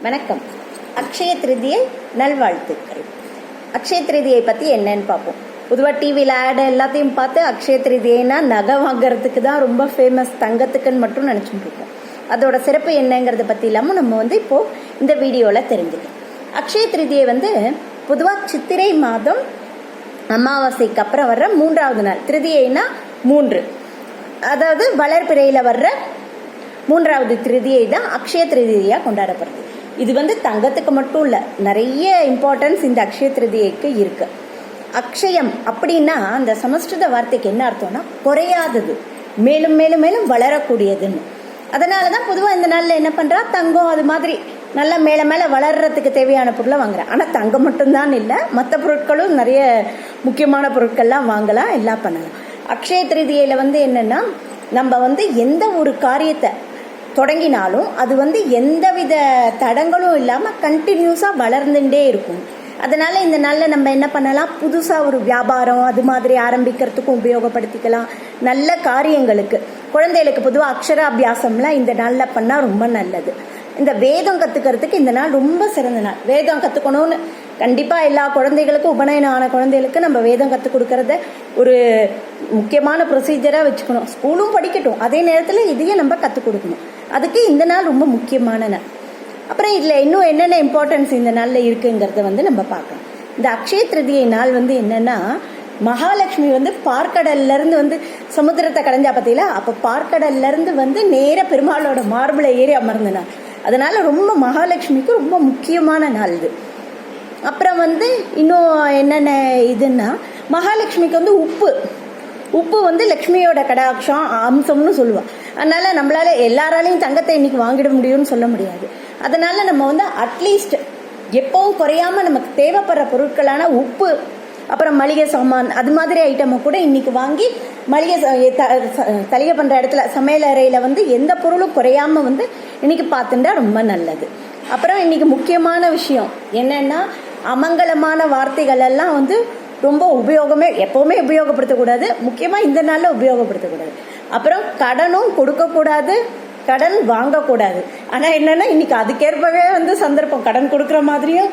வணக்கம். அக்ஷய திருதியை நல்வாழ்த்துக்கள். அக்ஷய திருதியை பற்றி என்னன்னு பார்ப்போம். பொதுவாக டிவியில் ஆட் எல்லாத்தையும் பார்த்து அக்ஷய திருதியைனா நகை வாங்குறதுக்கு தான் ரொம்ப ஃபேமஸ், தங்கத்துக்குன்னு மட்டும் நினச்சிட்டு இருக்கோம். அதோட சிறப்பு என்னங்கிறத பற்றி இல்லாமல் நம்ம இப்போது இந்த வீடியோவில் தெரிஞ்சுக்கலாம். அக்ஷய திருதியை பொதுவாக சித்திரை மாதம் அமாவாசைக்கு அப்புறம் வர்ற 3வது நாள். திருதியைனா 3, அதாவது வளர்பிறையில் வர்ற 3வது திருதியை தான் அக்ஷய திருதியாக கொண்டாடப்படுது. இது தங்கத்துக்கு மட்டும் இல்லை, நிறைய இம்பார்ட்டன்ஸ் இந்த அக்ஷய திருதியைக்கு இருக்கு. அக்ஷயம் அப்படின்னா அந்த சமஸ்கிருத வார்த்தைக்கு என்ன அர்த்தம்னா குறையாதது, மேலும் மேலும் மேலும் வளரக்கூடியதுன்னு. அதனால தான் பொதுவாக இந்த நாளில் என்ன பண்ணுறா, தங்கம் அது மாதிரி நல்லா மேலே மேலே வளர்றதுக்கு தேவையான பொருளை வாங்குறேன். ஆனால் தங்கம் மட்டும்தான் இல்லை, மற்ற பொருட்களும் நிறைய முக்கியமான பொருட்கள்லாம் வாங்கலாம், எல்லாம் பண்ணலாம். அக்ஷய திருதியில் என்னென்னா, நம்ம எந்த ஒரு காரியத்தை தொடங்கினாலும் அது எந்தவித தடங்களும் இல்லாமல் கண்டினியூஸாக வளர்ந்துட்டே இருக்கும். அதனால இந்த நாளில் நம்ம என்ன பண்ணலாம், புதுசாக ஒரு வியாபாரம் அது மாதிரி ஆரம்பிக்கிறதுக்கும் உபயோகப்படுத்திக்கலாம். நல்ல காரியங்களுக்கு, குழந்தைகளுக்கு பொதுவாக அக்ஷராபியாசம்லாம் இந்த நாளில் பண்ணால் ரொம்ப நல்லது. இந்த வேதம் கற்றுக்கிறதுக்கு இந்த நாள் ரொம்ப சிறந்த நாள். வேதம் கற்றுக்கணும்னு கண்டிப்பாக எல்லா குழந்தைகளுக்கும், உபநயனம் ஆன குழந்தைகளுக்கு நம்ம வேதம் கற்றுக் கொடுக்கறத ஒரு முக்கியமான ப்ரொசீஜராக வச்சுக்கணும். ஸ்கூலும் படிக்கட்டும், அதே நேரத்தில் இதையும் நம்ம கற்றுக் கொடுக்கணும். அதுக்கு இந்த நாள் ரொம்ப முக்கியமான நாள். அப்புறம் இதில் இன்னும் என்னென்ன இம்பார்ட்டன்ஸ் இந்த நாளில் இருக்குங்கிறத நம்ம பார்க்கலாம். இந்த அக்ஷய திருதியை நாள் என்னென்னா, மகாலட்சுமி பார்க்கடல்லேருந்து சமுத்திரத்தை கடைஞ்சா பார்த்தீங்களா, அப்போ பார்க்கடல்லேருந்து நேர பெருமாளோட மார்பிளை ஏறி அமர்ந்த நாள். அதனால ரொம்ப மகாலட்சுமிக்கு ரொம்ப முக்கியமான நாள் இது. அப்புறம் இன்னும் என்னென்ன இதுன்னா, மகாலட்சுமிக்கு உப்பு லக்ஷ்மியோட கடாட்சம் அம்சம்னு சொல்லுவாள். அதனால நம்மளால எல்லாராலையும் தங்கத்தை இன்னைக்கு வாங்கிட முடியும்னு சொல்ல முடியாது. அதனால நம்ம அட்லீஸ்ட் எப்பவும் குறையாம நமக்கு தேவைப்படுற பொருட்களான உப்பு, அப்புறம் மளிகை சாமான் அது மாதிரி ஐட்டமை கூட இன்னைக்கு வாங்கி மளிகை தளிகை பண்ற இடத்துல சமையல் அறையில எந்த பொருளும் குறையாம இன்னைக்கு பார்த்துட்டா ரொம்ப நல்லது. அப்புறம் இன்னைக்கு முக்கியமான விஷயம் என்னன்னா, அமங்கலமான வார்த்தைகள் எல்லாம் ரொம்ப எப்பவுமே உபயோகப்படுத்தக்கூடாது, முக்கியமா இந்த நாள்ல உபயோகப்படுத்தக்கூடாது. அப்புறம் கடனும் கொடுக்கக்கூடாது, கடன் வாங்கக்கூடாது. ஆனா என்னன்னா, இன்னைக்கு அதுக்கேற்பவே சந்தர்ப்பம் கடன் கொடுக்குற மாதிரியும்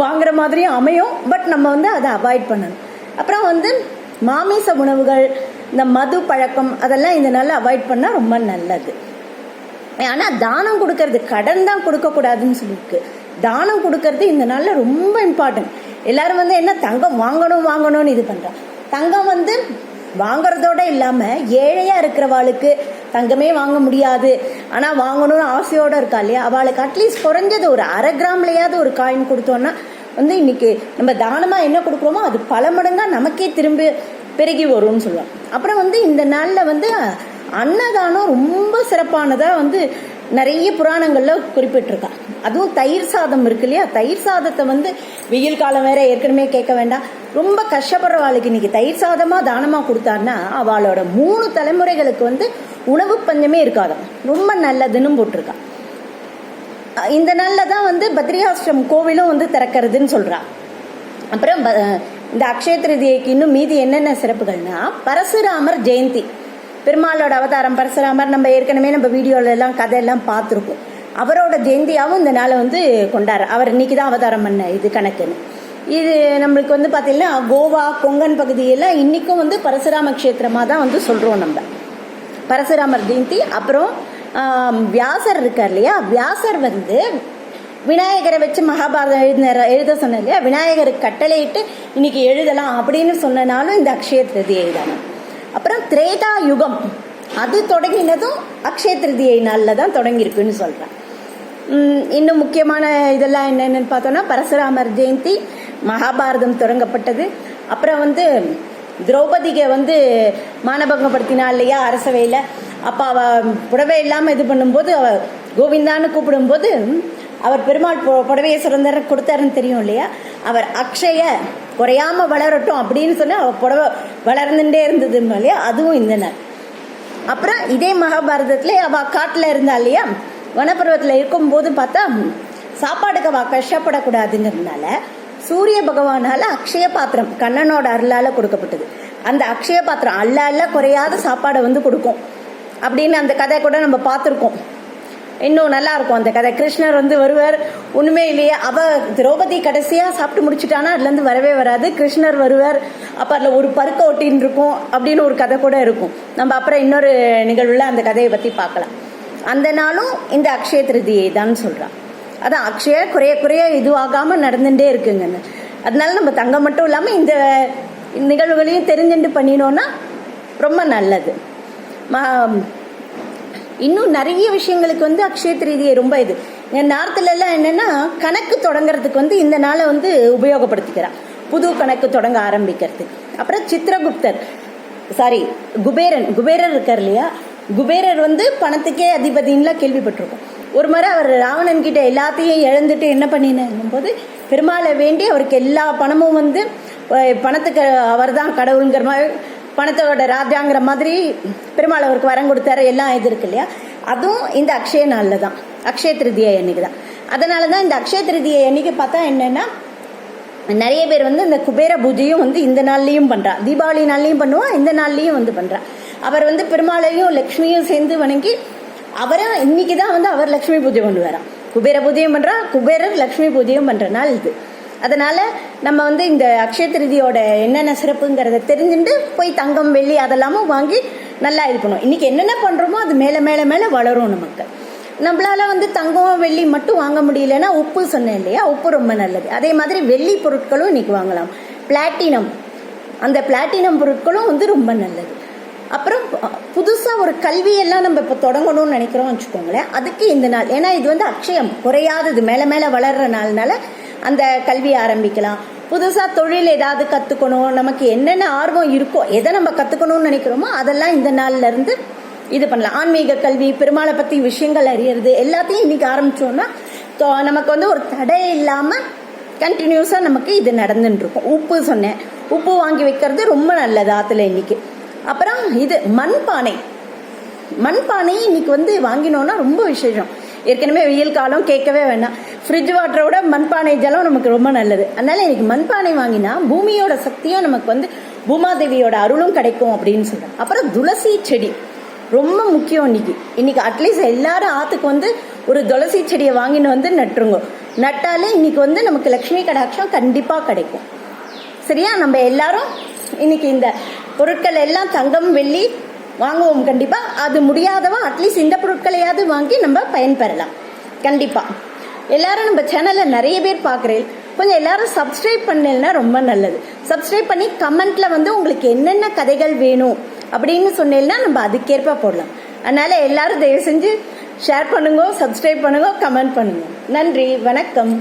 வாங்குற மாதிரியும் அமையும். பட் நம்ம அதை அவாய்ட் பண்ணணும். அப்புறம் மாமிச உணவுகள், இந்த மது பழக்கம் அதெல்லாம் இந்த நாள்ல அவாய்ட் பண்ணா ரொம்ப நல்லது. ஆனா தானம் கொடுக்கறது, கடன் தான் கொடுக்க கூடாதுன்னு சொல்லியிருக்கு. தானம் கொடுக்கறது இந்த நாள்ல ரொம்ப இம்பார்ட்டன்ட். எல்லாரும் என்ன தங்கம் வாங்கணும்னு இது பண்றாங்க. தங்கம் வாங்கறதோட இல்லாம ஏழையா இருக்கிறவாளுக்கு தங்கமே வாங்க முடியாது, ஆனா வாங்கணும்னு ஆசையோட இருக்கா இல்லையா, அவளுக்கு அட்லீஸ்ட் குறைஞ்சது ஒரு 1/2 கிராம்லயாவது ஒரு காயின் கொடுத்தோம்னா இன்னைக்கு நம்ம தானமா என்ன கொடுக்குறோமோ அது பல மடங்கா நமக்கே திரும்பி பெருகி வரும்னு சொல்லுவாங்க. அப்புறம் இந்த நாள்ல அன்னதானம் ரொம்ப சிறப்பானதா நிறைய புராணங்கள்ல குறிப்பிட்டிருக்கா. அதுவும் தயிர் சாதம் இருக்கு இல்லையா, தயிர் சாதத்தை வெயில் காலம் வேற ஏற்கனவே கேட்க வேண்டாம், ரொம்ப கஷ்டப்படுறவாளுக்கு இன்னைக்கு தயிர் சாதமா தானமா கொடுத்தாருன்னா அவளோட 3 தலைமுறைகளுக்கு உணவு பஞ்சமே இருக்காது, ரொம்ப நல்லதுன்னு போட்டிருக்கா. இந்த நாள்ல தான் பத்ரிகாஷ்டம் கோவிலும் திறக்கிறதுன்னு சொல்றா. அப்புறம் இந்த அக்ஷய திருதியைக்கு இன்னும் மீதி என்னென்ன சிறப்புகள்னா, பரசுராமர் ஜெயந்தி, பெருமாளோட அவதாரம் பரசுராமர். நம்ம ஏற்கனவே நம்ம வீடியோல எல்லாம் கதையெல்லாம் பார்த்துருக்கோம். அவரோட ஜெயந்தியாவும் இந்த நாளை கொண்டாடுற, அவர் இன்னைக்கு தான் அவதாரம் பண்ண இது கணக்குன்னு. இது நம்மளுக்கு பார்த்தீங்கன்னா கோவா கொங்கன் பகுதியெல்லாம் இன்னைக்கும் பரசுராம கஷேத்திரமாக தான் சொல்றோம் நம்ம பரசுராமர் ஜெயந்தி. அப்புறம் வியாசர் இருக்கார் இல்லையா, வியாசர் விநாயகரை வச்சு மகாபாரதம் எழுத சொன்ன இல்லையா, விநாயகருக்கு கட்டளையிட்டு இன்னைக்கு எழுதலாம் அப்படின்னு சொன்னனாலும் இந்த அக்ஷய திருதியை தானே. அப்புறம் திரேதா யுகம் அது தொடங்கினதும் அக்ஷய திருதியை நாளில் தான் தொடங்கியிருக்குன்னு சொல்கிறேன். இன்னும் முக்கியமான இதெல்லாம் என்னென்னு பார்த்தோன்னா, பரசுராமர் ஜெயந்தி, மகாபாரதம் தொடங்கப்பட்டது. அப்புறம் திரௌபதிக்கு மானபங்கப்படுத்தினா இல்லையா அரசவையில், அப்போ அவள் புடவை இல்லாமல் இது பண்ணும்போது அவ கோவிந்தான்னு கூப்பிடும்போது அவர் பெருமாள் புடவையை சுரந்தர கொடுத்தாருன்னு தெரியும் இல்லையா, அவர் அக்ஷய குறையாம வளரட்டும் அப்படின்னு சொன்னா அவ புடவை வளர்ந்துட்டே இருந்தது இல்லையா, அதுவும் இந்த நாள். அப்புறம் இதே மகாபாரதத்துல அவ காட்டுல இருந்தா இல்லையா, வனப்பருவத்துல இருக்கும்போது பார்த்தா சாப்பாடுக்கு அவ கஷ்டப்படக்கூடாதுங்கிறதுனால சூரிய பகவானால அக்ஷய பாத்திரம் கண்ணனோட அருளால கொடுக்கப்பட்டது. அந்த அக்ஷய பாத்திரம் அல்ல குறையாத சாப்பாடை கொடுக்கும் அப்படின்னு அந்த கதை கூட நம்ம பார்த்துருக்கோம். இன்னும் நல்லா இருக்கும் அந்த கதை. கிருஷ்ணர் வந்து வருவார், ஒண்ணுமே இல்லையே, அவ திரௌபதி கடைசியா சாப்பிட்டு முடிச்சுட்டானா அதுல இருந்து வரவே வராது. கிருஷ்ணர் வருவார், அப்ப அதுல ஒரு பருக்க ஒட்டின்னு இருக்கும் அப்படின்னு ஒரு கதை கூட இருக்கும். நம்ம அப்புறம் இன்னொரு நிகழ்வுல அந்த கதையை பத்தி பார்க்கலாம். அந்த நாளும் இந்த அக்ஷய திருதியை தான் சொல்றான். அதான் அக்ஷய குறைய குறைய இதுவாகாம நடந்துட்டே இருக்குங்க. அதனால நம்ம தங்கம் மட்டும் இல்லாம இந்த நிகழ்வுகளையும் தெரிஞ்சுட்டு பண்ணினோம்னா ரொம்ப நல்லது. இன்னும் நிறைய விஷயங்களுக்கு வந்து அக்ஷய திருதியை ரொம்ப இது. நார்த்ல எல்லாம் என்னன்னா கணக்கு தொடங்குறதுக்கு வந்து இந்த நாளை வந்து உபயோகப்படுத்திக்கிறான், புது கணக்கு தொடங்க ஆரம்பிக்கிறது. அப்புறம் சித்திரகுப்தர் குபேரர் இருக்கார் இல்லையா, குபேரர் வந்து பணத்துக்கே அதிபதின்லாம் கேள்விப்பட்டிருக்கோம். ஒரு முறை அவர் ராவணன் கிட்ட எல்லாத்தையும் இழந்துட்டு என்ன பண்ணினும் போது பெருமாளை வேண்டி அவருக்கு எல்லா பணமும் வந்து பணத்துக்கு அவர் தான் கடவுளுங்கிற மாதிரி, பணத்தோட ராஜாங்கிற மாதிரி பெருமாள் அவருக்கு வரம் கொடுத்தாரு. எல்லாம் இது இருக்கு இல்லையா, அதுவும் இந்த அக்ஷய நாள்ல தான், அக்ஷய திருதியை அன்னைக்கு தான். அதனாலதான் இந்த அக்ஷய திருதியை அன்னைக்கு பார்த்தா என்னன்னா நிறைய பேர் வந்து இந்த குபேர பூஜையும் வந்து இந்த நாள்லயும் பண்றா, தீபாவளி நாள்லயும் பண்ணுவா, இந்த நாள்லயும் வந்து பண்றா. அவர் வந்து பெருமாளையும் லட்சுமியும் சேர்ந்து வணங்கி அவரை இன்னைக்குதான் வந்து அவர் லட்சுமி பூஜை கொண்டு வரான். குபேர பூஜையும் பண்றா, குபேரர் லட்சுமி பூஜையும் பண்ற நாள் இது. அதனால நம்ம வந்து இந்த அக்ஷய திருதியோட என்னென்ன சிறப்புங்கிறத தெரிஞ்சுட்டு போய் தங்கம் வெள்ளி அதெல்லாமும் வாங்கி நல்லா இது பண்ணுவோம். இன்னைக்கு என்னென்ன பண்றோமோ அது மேல மேல மேல வளரும் நமக்கு. நம்மளால வந்து தங்கம் வெள்ளி மட்டும் வாங்க முடியலன்னா உப்பு சொன்னேன் இல்லையா, உப்பு ரொம்ப நல்லது. அதே மாதிரி வெள்ளி பொருட்களும் இன்னைக்கு வாங்கலாம். பிளாட்டினம், அந்த பிளாட்டினம் பொருட்களும் வந்து ரொம்ப நல்லது. அப்புறம் புதுசா ஒரு கல்வியெல்லாம் நம்ம இப்ப தொடங்கணும்னு நினைக்கிறோம் வச்சுக்கோங்களேன், அதுக்கு இந்த நாள். ஏன்னா இது வந்து அக்ஷயம் குறையாதது, மேல மேல வளர்ற நாள்னால அந்த கல்வியை ஆரம்பிக்கலாம். புதுசா தொழில் ஏதாவது கத்துக்கணும், நமக்கு என்னென்ன ஆர்வம் இருக்கோ, எதை நம்ம கத்துக்கணும்னு நினைக்கிறோமோ அதெல்லாம் இந்த நாள்ல இருந்து இது பண்ணலாம். ஆன்மீக கல்வி, பெருமாளை பத்தி விஷயங்கள் அறியறது எல்லாத்தையும் இன்னைக்கு ஆரம்பிச்சோம்னா நமக்கு வந்து ஒரு தடை இல்லாம கண்டினியூஸா நமக்கு இது நடந்துட்டு இருக்கும். உப்பு சொன்னேன், உப்பு வாங்கி வைக்கிறது ரொம்ப நல்லது ஆத்துல இன்னைக்கு. அப்புறம் இது மண்பானை இன்னைக்கு வந்து வாங்கினோம்னா ரொம்ப விசேஷம். ஏற்கனவே வெயில் காலம் கேட்கவே வேண்டாம், ஃப்ரிட்ஜ் வாட்டரோட மண்பானை ஜலம் நமக்கு ரொம்ப நல்லது. அதனால இன்னைக்கு மண்பானை வாங்கினா பூமியோட சக்தியும் நமக்கு வந்து பூமாதேவியோட அருளும் கிடைக்கும் அப்படின்னு சொல்றேன். அப்புறம் துளசி செடி ரொம்ப முக்கியம். இன்னைக்கு அட்லீஸ்ட் எல்லாரும் ஆத்துக்கு வந்து ஒரு துளசி செடியை வாங்கின்னு வந்து நட்டுருங்க. நட்டாலே இன்னைக்கு வந்து நமக்கு லட்சுமி கடாட்சம் கண்டிப்பா கிடைக்கும். சரியா, நம்ம எல்லாரும் இன்னைக்கு இந்த பொருட்கள் எல்லாம் தங்கம் வெள்ளி வாங்குவோம் கண்டிப்பா. அது முடியாதவா அட்லீஸ்ட் இந்த பொருட்களையாவது வாங்கி நம்ம பயன்பெறலாம் கண்டிப்பா. எல்லாரும் நம்ம சேனல்ல நிறைய பேர் பாக்குறேன், கொஞ்சம் எல்லாரும் சப்ஸ்கிரைப் பண்ணலன்னா ரொம்ப நல்லது. சப்ஸ்கிரைப் பண்ணி கமெண்ட்ல வந்து உங்களுக்கு என்னென்ன கதைகள் வேணும் அப்படின்னு சொன்னீங்கன்னா நம்ம அதுக்கேற்ப போடலாம். அதனால எல்லாரும் தயவு செஞ்சு ஷேர் பண்ணுங்க, சப்ஸ்கிரைப் பண்ணுங்க, கமெண்ட் பண்ணுங்க. நன்றி, வணக்கம்.